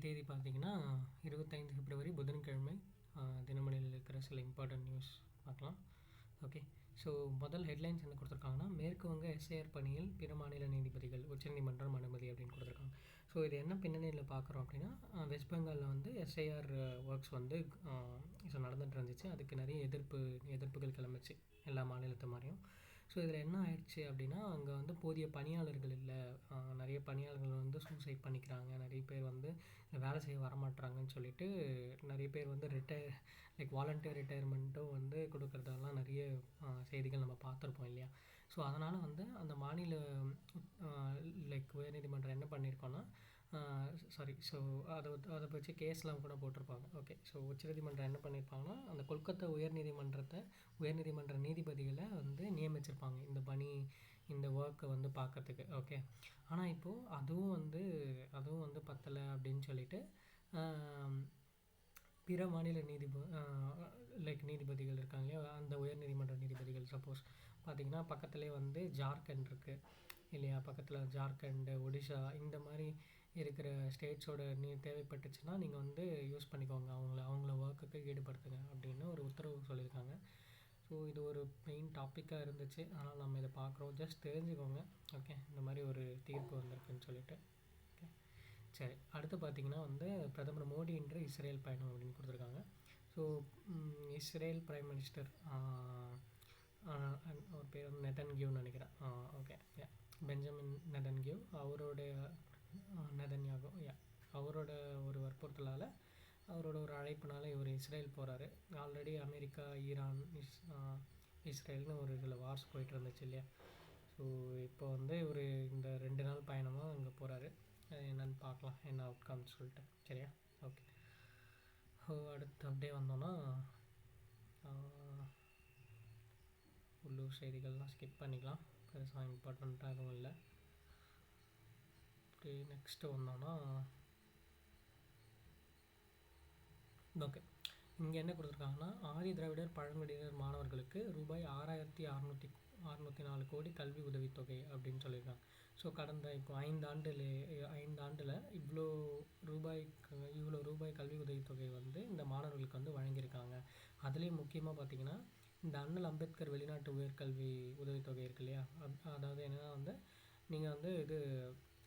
தேதி பார்த்தீங்கன்னா 25 பிப்ரவரி புதன்கிழமை. தினமணியில் இருக்கிற சில இம்பார்ட்டன்ட் நியூஸ் பார்க்கலாம். ஓகே. ஸோ முதல் ஹெட்லைன்ஸ் என்ன கொடுத்துருக்காங்கன்னா, மேற்கு வங்க எஸ்ஐஆர் பணியில் பிற மாநில நீதிபதிகள் உச்சநீதிமன்றம் அனுமதி அப்படின்னு கொடுத்துருக்காங்க. ஸோ இது என்ன பின்னணியில் பார்க்குறோம் அப்படின்னா, வெஸ்ட் பெங்காலில் வந்து எஸ்ஐஆர் ஒர்க்ஸ் வந்து ஸோ நடந்துட்டு இருந்துச்சு. அதுக்கு நிறைய எதிர்ப்புகள் கிளம்பிச்சு எல்லா மாநிலத்தை மாதிரியும். ஸோ இதில் என்ன ஆயிடுச்சு அப்படின்னா, அங்கே வந்து போதிய பணியாளர்கள் இல்லை. நிறைய பணியாளர்கள் வந்து சூசைட் பண்ணிக்கிறாங்க. நிறைய பேர் வந்து வேலை செய்ய வரமாட்றாங்கன்னு சொல்லிட்டு நிறைய பேர் வந்து லைக் வாலண்டியர் ரிட்டையர்மெண்ட்டும் வந்து கொடுக்குறதெல்லாம் நிறைய செய்திகள் நம்ம பார்த்துருப்போம் இல்லையா? ஸோ அதனால் வந்து அந்த மாநில லைக் உயர்நீதிமன்றம் என்ன பண்ணியிருக்கோன்னா, ஸோ அதை வச்சு கேஸ்லாம் கூட போட்டிருப்பாங்க. ஓகே. ஸோ உச்சநீதிமன்றம் என்ன பண்ணியிருப்பாங்கன்னா, அந்த கொல்கத்தா உயர்நீதிமன்ற நீதிபதிகளை வந்து நியமிச்சிருப்பாங்க இந்த ஒர்க்கை வந்து பார்க்கறதுக்கு. ஓகே. ஆனால் இப்போது அதுவும் வந்து பத்தலை அப்படின்னு சொல்லிட்டு பிற மாநில நீதிபதிகள் இருக்காங்க இல்லையா, அந்த உயர்நீதிமன்ற நீதிபதிகள் சப்போஸ் பார்த்திங்கன்னா பக்கத்துலேயே வந்து ஜார்க்கண்ட் இருக்குது இல்லையா, பக்கத்தில் ஜார்க்கண்டு, ஒடிஷா இந்த மாதிரி இருக்கிற ஸ்டேட்ஸோட தேவைப்பட்டுச்சுன்னா நீங்கள் வந்து யூஸ் பண்ணிக்கோங்க, அவங்கள ஒர்க்குக்கு ஈடுபடுத்துங்க அப்படின்னு ஒரு உத்தரவு சொல்லியிருக்காங்க. ஸோ இது ஒரு மெயின் டாப்பிக்காக இருந்துச்சு. ஆனால் நம்ம இதை பார்க்குறோம், ஜஸ்ட் தெரிஞ்சுக்கோங்க. ஓகே, இந்த மாதிரி ஒரு தீர்ப்பு வந்திருக்குன்னு சொல்லிட்டு. ஓகே, சரி. அடுத்து பார்த்திங்கன்னா வந்து பிரதமர் மோடி இன்று இஸ்ரேல் பயணம் அப்படின்னு கொடுத்துருக்காங்க. ஸோ இஸ்ரேல் பிரைம் மினிஸ்டர் ஒரு பேர் வந்து நெதன்கியூன்னு நினைக்கிறேன். ஓகே, பெஞ்சமின் நெதன்கியூ அவரோட ஒரு வற்புறுத்தலால், அவரோட ஒரு அழைப்புனால இவர் இஸ்ரேல் போகிறாரு. ஆல்ரெடி அமெரிக்கா, ஈரான், இஸ்ரேல்னு ஒரு சில வார்ஸ் போயிட்டு இருந்துச்சு இல்லையா? ஸோ இப்போ வந்து இவர் இந்த 2 நாள் பயணமாக அங்கே போகிறாரு. என்னென்னு பார்க்கலாம், என்ன அவுட்கம்னு சொல்லிட்டு. சரியா? ஓகே. அடுத்து அப்படியே வந்தோன்னா உள்ளூர் செய்திகள்லாம் ஸ்கிப் பண்ணிக்கலாம், பெருசாக இம்பார்ட்டண்ட்டாக எதுவும் இல்லை. அப்படி நெக்ஸ்ட்டு வந்தோன்னா ஓகே, இங்கே என்ன கொடுத்துருக்காங்கன்னா, ஆதி திராவிடர் பழங்குடியினர் மாணவர்களுக்கு ரூபாய் 6,604 கோடி கல்வி உதவித்தொகை அப்படின்னு சொல்லியிருக்காங்க. ஸோ கடந்த இப்போ 5 ஆண்டில் இவ்வளோ ரூபாய் கல்வி உதவித்தொகை வந்து இந்த மாணவர்களுக்கு வந்து வழங்கியிருக்காங்க. அதுலேயும் முக்கியமாக பார்த்திங்கன்னா, இந்த அண்ணல் அம்பேத்கர் வெளிநாட்டு உயர்கல்வி உதவித்தொகை இருக்கு இல்லையா, அதாவது என்னென்னா வந்து நீங்கள் வந்து இது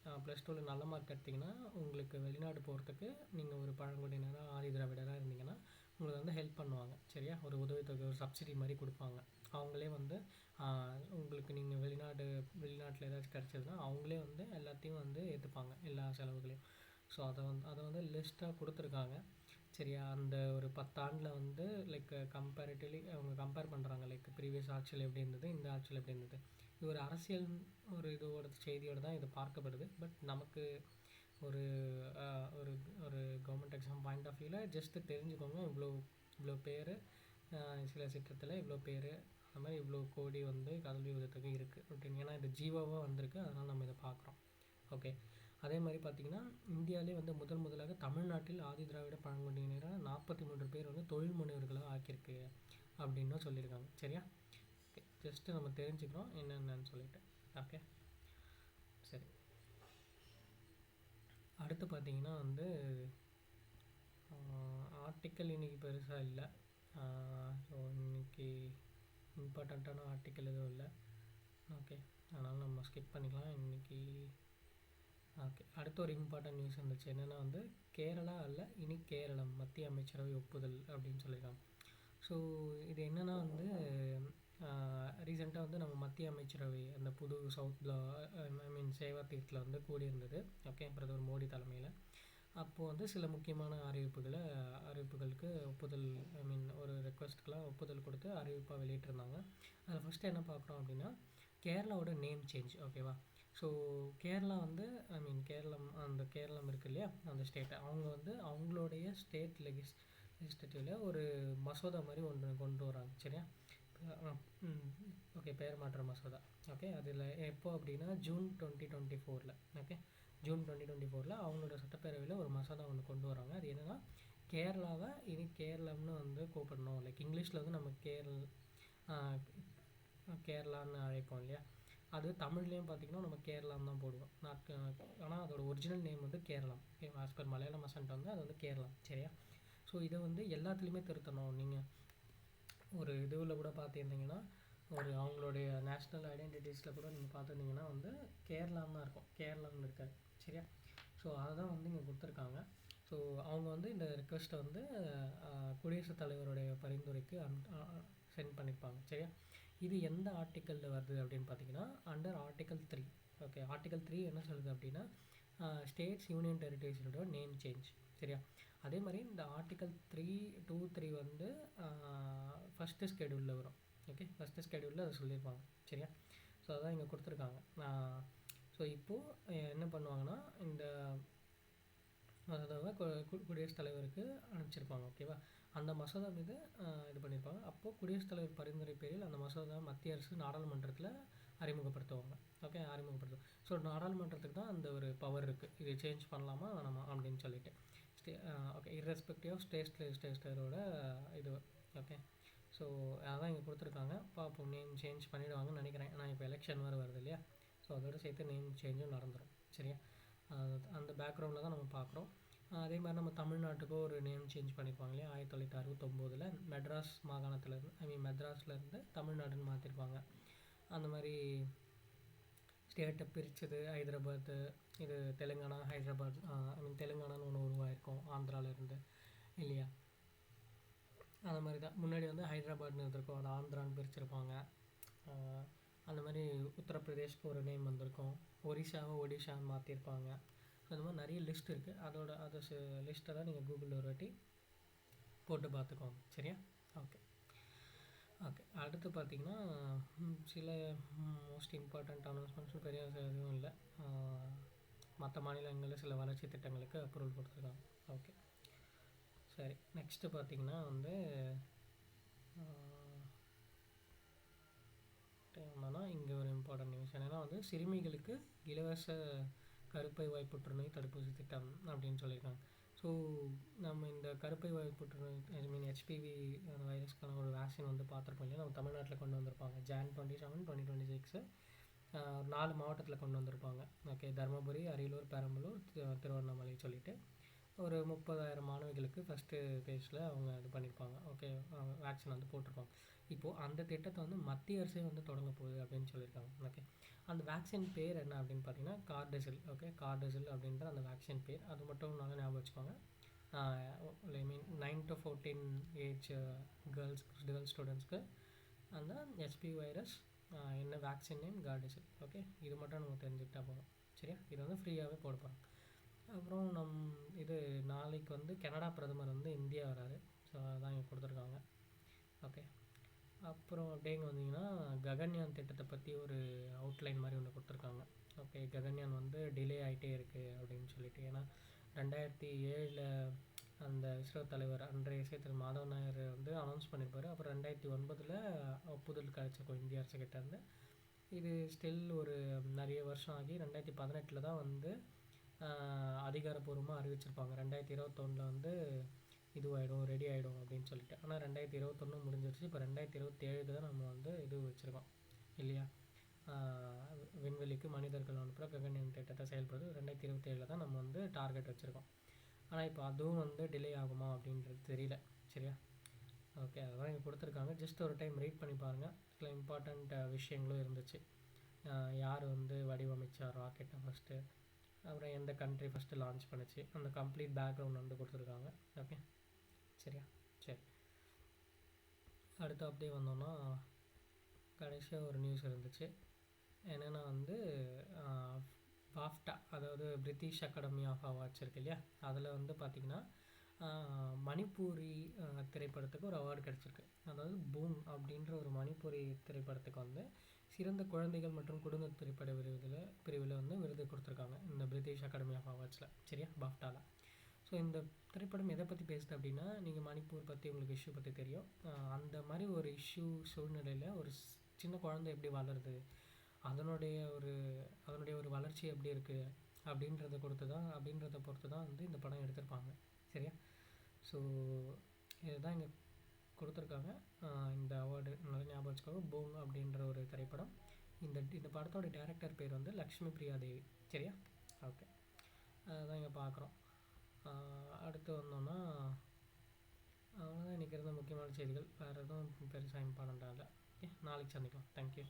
+2 நல்ல மார்க் எடுத்திங்கன்னா உங்களுக்கு வெளிநாடு போகிறதுக்கு நீங்கள் ஒரு பழங்குடியினராக ஆதி திராவிடராக இருந்தீங்கன்னா உங்களுக்கு வந்து ஹெல்ப் பண்ணுவாங்க. சரியா? ஒரு உதவித்தொகை, ஒரு சப்சிடி மாதிரி கொடுப்பாங்க. அவங்களே வந்து உங்களுக்கு நீங்கள் வெளிநாட்டில் ஏதாச்சும் கிடச்சதுன்னா அவங்களே வந்து எல்லாத்தையும் வந்து ஏற்றுப்பாங்க, எல்லா செலவுகளையும். ஸோ அதை வந்து லிஸ்ட்டாக கொடுத்துருக்காங்க. சரியா? அந்த ஒரு 10 ஆண்டில் வந்து லைக் கம்பேரிட்டிவ்லி அவங்க கம்பேர் பண்ணுறாங்க. லைக் ப்ரீவியஸ் ஆட்சியில் எப்படி இருந்தது, இந்த ஆட்சியில் எப்படி இருந்தது. இது ஒரு அரசியல் செய்தியோடு தான் இது பார்க்கப்படுது. பட் நமக்கு ஒரு ஒரு கவர்மெண்ட் எக்ஸாம் பாயிண்ட் ஆஃப் வியூவில் ஜஸ்ட்டு தெரிஞ்சுக்கோங்க, இவ்வளோ பேர் சில சிற்றத்தில் இவ்வளோ பேர் அந்த மாதிரி இவ்வளோ கோடி வந்து கல்வி உதவித்தொகை இருக்குது அப்படின்னு. ஏன்னா இது ஜீவோவாக வந்திருக்கு, அதனால் நம்ம இதை பார்க்குறோம். ஓகே. அதே மாதிரி பார்த்திங்கன்னா, இந்தியாவிலே வந்து முதலாக தமிழ்நாட்டில் ஆதி திராவிட பழங்குடியினராக 43 பேர் வந்து தொழில் முனைவர்களாக ஆக்கியிருக்கு அப்படின்னும் சொல்லியிருக்காங்க. சரியா? ஓகே, ஜஸ்ட்டு நம்ம தெரிஞ்சுக்கிறோம் என்னென்னு சொல்லிட்டு. ஓகே, சரி. அடுத்து பார்த்திங்கன்னா வந்து ஆர்டிக்கல் இன்றைக்கி பெருசாக இல்லை. ஸோ இன்றைக்கி இம்பார்ட்டண்ட்டான ஆர்டிக்கல் எதுவும் இல்லை. ஓகே, அதனால் நம்ம ஸ்கிப் பண்ணிக்கலாம் இன்றைக்கி. ஓகே, அடுத்த ஒரு இம்பார்ட்டன்ட் நியூஸ் இருந்துச்சு. என்னென்னா வந்து கேரளா அல்ல இனி கேரளம், மத்திய அமைச்சரவை ஒப்புதல் அப்படின்னு சொல்லியிருக்காங்க. ஸோ இது என்னென்னா வந்து ரீசெண்டாக வந்து நம்ம மத்திய அமைச்சரவை அந்த புது சேவா தீர்த்தில் வந்து கூடியிருந்தது. ஓகே, பிரதமர் மோடி தலைமையில். அப்போது வந்து சில முக்கியமான அறிவிப்புகளுக்கு ஒப்புதல், ஒரு ரெக்வஸ்ட்டுக்கெலாம் ஒப்புதல் கொடுத்து அறிவிப்பாக வெளியிட்டிருந்தாங்க. அதில் ஃபஸ்ட்டு என்ன பார்க்குறோம் அப்படின்னா, கேரளாவோட நேம் சேஞ்ச். ஓகேவா? ஸோ கேரளா வந்து கேரளம் இருக்குது இல்லையா, அந்த ஸ்டேட்டை அவங்க வந்து அவங்களுடைய ஸ்டேட் லெஜிஸ்லேட்டிவில் ஒரு மசோதா மாதிரி ஒன்று கொண்டு வராங்க. சரியா? ஓகே, பெயர் மாற்ற மசோதா. ஓகே, அதில் எப்போ அப்படின்னா ஜூன் 2024. ஓகே, ஜூன் 2024 அவங்களோட சட்டப்பேரவையில் ஒரு மசோதா ஒன்று கொண்டு வராங்க. அது என்னென்னா, கேரளாவை இனி கேரளம்னு வந்து கூப்பிடணும். லைக் இங்கிலீஷில் வந்து நம்ம கேரளான்னு அழைப்போம் இல்லையா, அது தமிழ்லேயும் பார்த்திங்கன்னா நம்ம கேரளான்னு தான் போடுவோம். ஆனால் அதோட ஒரிஜினல் நேம் வந்து Keralam. Okay, as per Malayalam accent வந்து அது வந்து கேரளம். சரியா? ஸோ இதை வந்து எல்லாத்துலேயுமே திருத்தணும். நீங்கள் ஒரு இதுவில் கூட பார்த்துருந்தீங்கன்னா, ஒரு அவங்களுடைய நேஷ்னல் ஐடென்டிட்டிஸில் கூட நீங்கள் பார்த்துருந்தீங்கன்னா வந்து கேரளான்னு தான் இருக்கும், கேரளான்னு இருக்காது. சரியா? ஸோ அதை தான் வந்து இங்கே கொடுத்துருக்காங்க. ஸோ அவங்க வந்து இந்த ரிக்வெஸ்ட்டை வந்து குடியரசுத் தலைவருடைய பரிந்துரைக்கு சென்ட் பண்ணியிருப்பாங்க. சரியா? இது எந்த ஆர்டிக்கலில் வருது அப்படின்னு பார்த்தீங்கன்னா, அண்டர் ஆர்டிக்கல் 3. ஓகே, ஆர்டிக்கல் 3 என்ன சொல்லுது அப்படின்னா, ஸ்டேட்ஸ் யூனியன் டெரிட்டரிஸோட நேம் சேஞ்ச். சரியா? அதே மாதிரி இந்த ஆர்டிக்கல் 3(2)(3 வந்து ஃபஸ்ட்டு ஸ்கெடியூலில் வரும். ஓகே, ஃபஸ்ட்டு ஸ்கெடியூலில் அதை சொல்லியிருப்பாங்க. சரியா? ஸோ அதான் இங்கே கொடுத்துருக்காங்க. ஸோ இப்போது என்ன பண்ணுவாங்கன்னா, இந்த மசோதாவை குடியரசுத் தலைவருக்கு அனுப்பிச்சிருப்பாங்க. ஓகேவா? அந்த மசோதா மீது இது பண்ணியிருப்பாங்க. அப்போது குடியரசுத் தலைவர் பரிந்துரை பேரில் அந்த மசோதா மத்திய அரசு நாடாளுமன்றத்தில் அறிமுகப்படுத்துவாங்க. ஓகே, அறிமுகப்படுத்தும். ஸோ நாடாளுமன்றத்துக்கு தான் அந்த ஒரு பவர் இருக்குது, இது சேஞ்ச் பண்ணலாமா வேணாமா அப்படின்னு சொல்லிட்டு. ஓகே, இர்ரெஸ்பெக்டிவ் ஆஃப் ஸ்டேட் லெஜிஸ்லேச்சரோட இது. ஓகே, ஸோ அதான் இங்கே கொடுத்துருக்காங்க. பார்ப்போம், நேம் சேஞ்ச் பண்ணிவிடுவாங்கன்னு நினைக்கிறேன். ஏன்னா இப்போ எலெக்ஷன் வேறு வருது இல்லையா? ஸோ அதோடு சேர்த்து நேம் சேஞ்சும் நடந்துடும். சரியா? அந்த பேக்ரவுண்டில் தான் நம்ம பார்க்குறோம். அதே மாதிரி நம்ம தமிழ்நாட்டுக்கும் ஒரு நேம் சேஞ்ச் பண்ணியிருப்பாங்க இல்லையா? 1969 மெட்ராஸ் மாகாணத்துலேருந்து மெட்ராஸ்லேருந்து தமிழ்நாடுன்னு மாற்றிருப்பாங்க. அந்த மாதிரி ஸ்டேட்டை பிரித்தது ஹைதராபாத்து, இது தெலுங்கானா, ஹைதராபாத், தெலுங்கானான்னு ஒன்று உருவாயிருக்கும் ஆந்திராவிலேருந்து இல்லையா? அந்த மாதிரி தான் முன்னாடி வந்து ஹைதராபாத்னு இருந்திருக்கும், அது ஆந்திரான்னு பிரிச்சிருப்பாங்க. அந்த மாதிரி உத்தரப்பிரதேஷ்க்கு ஒரு நேம் வந்திருக்கும், ஒரிசாவை ஒடிஷான்னு மாற்றிருப்பாங்க. ஸோ அந்த மாதிரி நிறைய லிஸ்ட் இருக்குது. அதை லிஸ்ட்டை தான் நீங்கள் கூகுளில் ஒரு வாட்டி போட்டு பார்த்துக்கோங்க. சரியா? ஓகே. அடுத்து பார்த்திங்கன்னா சில மோஸ்ட் இம்பார்ட்டண்ட் அனௌன்ஸ்மெண்ட்ஸும் பெரிய எதுவும் இல்லை. மற்ற மாநிலங்களில் சில வளர்ச்சி திட்டங்களுக்கு அப்ரூவல் கொடுத்துருக்காங்க. ஓகே, சரி. நெக்ஸ்ட்டு பார்த்திங்கன்னா வந்து என்னன்னா இங்கே ஒரு இம்பார்ட்டன்ட் நியூஸ் என்னென்னா வந்து சிறுமிகளுக்கு இலவச கருப்பை வாய் புற்றுநோய் தடுப்பூசி திட்டம் அப்படின்னு சொல்லியிருக்காங்க. ஸோ நம்ம இந்த கருப்பை வாய் புற்றுநோய் ஹெச்பிவி வைரஸ்க்கான ஒரு வேக்சின் வந்து பார்த்துருப்போம் இல்லையா? நம்ம தமிழ்நாட்டில் கொண்டு வந்திருப்பாங்க. Jan 27, 2026 4 மாவட்டத்தில் கொண்டு வந்திருப்பாங்க. ஓகே, தருமபுரி, அரியலூர், பெரம்பலூர், திருவண்ணாமலை சொல்லிட்டு ஒரு 30,000 மாணவிகளுக்கு ஃபஸ்ட்டு ஃபேஸில் அவங்க இது பண்ணியிருப்பாங்க. ஓகே, வேக்சின் வந்து போட்டிருப்பாங்க. இப்போது அந்த திட்டத்தை வந்து மத்திய அரசே வந்து தொடங்க போகுது அப்படின்னு சொல்லியிருக்காங்க. ஓகே, அந்த வேக்சின் பேர் என்ன அப்படின்னு பார்த்தீங்கன்னா கார்டெசில். ஓகே, கார்டெசில் அப்படின்ற அந்த வேக்சின் பேர், அது மட்டும் நல்லா ஞாபகம் வச்சுக்கோங்க. 9 to 14 ஏஜ் கேர்ள்ஸ் ஸ்டூடெண்ட்ஸ்க்கு அந்த ஹெச்பிவி வைரஸ் என்ன வேக்சின் நேம் கார்டெசில். ஓகே, இது மட்டும் நம்ம தெரிஞ்சுக்கிட்டா போதும். சரியா? இது வந்து ஃப்ரீயாகவே போட போகிறோம். அப்புறம் இது நாளைக்கு வந்து கனடா பிரதமர் வந்து இந்தியா வராரு. ஸோ அதான் இங்கே கொடுத்துருக்காங்க. ஓகே, அப்புறம் அப்படிங்க வந்தீங்கன்னா ககன்யான் திட்டத்தை பற்றி ஒரு அவுட்லைன் மாதிரி ஒன்று கொடுத்துருக்காங்க. ஓகே, ககன்யான் வந்து டிலே ஆகிட்டே இருக்குது அப்படின்னு சொல்லிட்டு. ஏன்னா 2007 அந்த இஸ்ரோ தலைவர் அன்றைய திரு மாதவ் நாயர் வந்து அனௌன்ஸ் பண்ணியிருப்பார். அப்புறம் 2009 ஒப்புதல் கிடச்சிருக்கும் இந்திய அரசுக்கிட்டேருந்து. இது ஸ்டில் ஒரு நிறைய வருஷம் ஆகி 2018 தான் வந்து அதிகாரப்பூர்வமாக அறிவிச்சிருப்பாங்க. 2021 வந்து இதுவாகிடும், ரெடி ஆகிடும் அப்படின்னு சொல்லிட்டு. ஆனால் 2021 முடிஞ்சிருச்சு. இப்போ 2027 தான் நம்ம வந்து இது வச்சுருக்கோம் இல்லையா? விண்வெளிக்கு மனிதர்கள் அனுப்புகிற ககன்யான் திட்டத்தை செயல்படுது 2027 தான் நம்ம வந்து டார்கெட் வச்சுருக்கோம். ஆனால் இப்போ அதுவும் வந்து டிலே ஆகுமா அப்படின்றது தெரியல. சரியா? ஓகே, அதெல்லாம் இங்கே கொடுத்துருக்காங்க. ஜஸ்ட் ஒரு டைம் ரீட் பண்ணி பாருங்கள். சில இம்பார்ட்டண்ட் விஷயங்களும் இருந்துச்சு. யார் வந்து வடிவமைச்சா ராக்கெட்டை ஃபஸ்ட்டு, அப்புறம் எந்த கண்ட்ரி ஃபஸ்ட்டு லான்ச் பண்ணுச்சு, அந்த கம்ப்ளீட் பேக்ரவுண்ட் வந்து கொடுத்துருக்காங்க. ஓகே, சரியா? சரி, அடுத்து அப்படியே வந்தோன்னா கடைசியாக ஒரு நியூஸ் இருந்துச்சு. என்னென்னா வந்து பாஃப்டா, அதாவது பிரிட்டிஷ் அகாடமி ஆஃப் அவார்ட்ஸ் இருக்கு இல்லையா? அதில் வந்து பார்த்திங்கன்னா மணிப்பூரி திரைப்படத்துக்கு ஒரு அவார்டு கிடச்சிருக்கு. அதாவது பூம் அப்படின்ற ஒரு மணிப்பூரி திரைப்படத்துக்கு வந்து சிறந்த குழந்தைகள் மற்றும் குடும்ப திரைப்பட பிரிவில் வந்து விருது கொடுத்துருக்காங்க இந்த பிரிட்டிஷ் அகாடமி ஆஃப் அவார்ட்ஸில். சரியா? பாஃப்டாவில். ஸோ இந்த திரைப்படம் எதை பற்றி பேசுது அப்படின்னா, நீங்கள் மணிப்பூர் பற்றி உங்களுக்கு இஷ்யூ பற்றி தெரியும். அந்த மாதிரி ஒரு இஷ்யூ சூழ்நிலையில் ஒரு சின்ன குழந்தை எப்படி வளருது, அதனுடைய ஒரு வளர்ச்சி எப்படி இருக்குது அப்படின்றத பொறுத்து தான் வந்து இந்த படம் எடுத்திருப்பாங்க. சரியா? ஸோ இதுதான் இங்கே கொடுத்துருக்காங்க. இந்த அவார்டு நல்லா ஞாபகம் வச்சுக்கோங்க. பூம் அப்படின்ற ஒரு திரைப்படம் இந்த படத்தோட டேரக்டர் பேர் வந்து லக்ஷ்மி பிரியா தேவி. சரியா? ஓகே, அதுதான் இங்கே பார்க்குறோம். அடுத்து வந்தோம்னா அவ்வளோதான் இன்றைக்கி இருந்த முக்கியமான செய்திகள். வேறு எதுவும் பெருசாக இம்பார்ட்டண்ட்டாக இல்லை. ஓகே, நாளைக்கு சந்திக்கலாம். தேங்க்யூ.